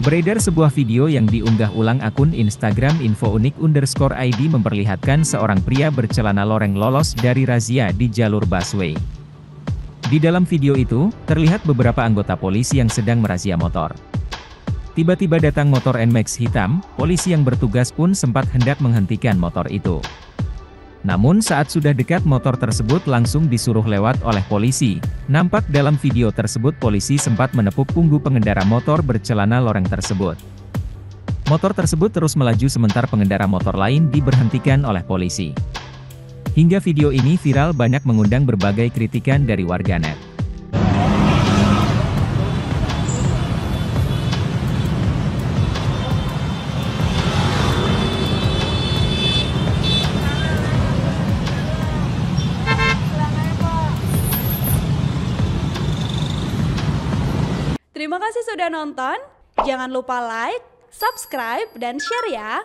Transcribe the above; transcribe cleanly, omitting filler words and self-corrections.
Beredar sebuah video yang diunggah ulang akun Instagram @infounik_id memperlihatkan seorang pria bercelana loreng lolos dari razia di jalur busway. Di dalam video itu, terlihat beberapa anggota polisi yang sedang merazia motor. Tiba-tiba datang motor NMAX hitam, polisi yang bertugas pun sempat hendak menghentikan motor itu. Namun saat sudah dekat motor tersebut langsung disuruh lewat oleh polisi. Nampak dalam video tersebut polisi sempat menepuk punggung pengendara motor bercelana loreng tersebut. Motor tersebut terus melaju sementara pengendara motor lain diberhentikan oleh polisi. Hingga video ini viral banyak mengundang berbagai kritikan dari warganet. Terima kasih sudah nonton, jangan lupa like, subscribe, dan share ya!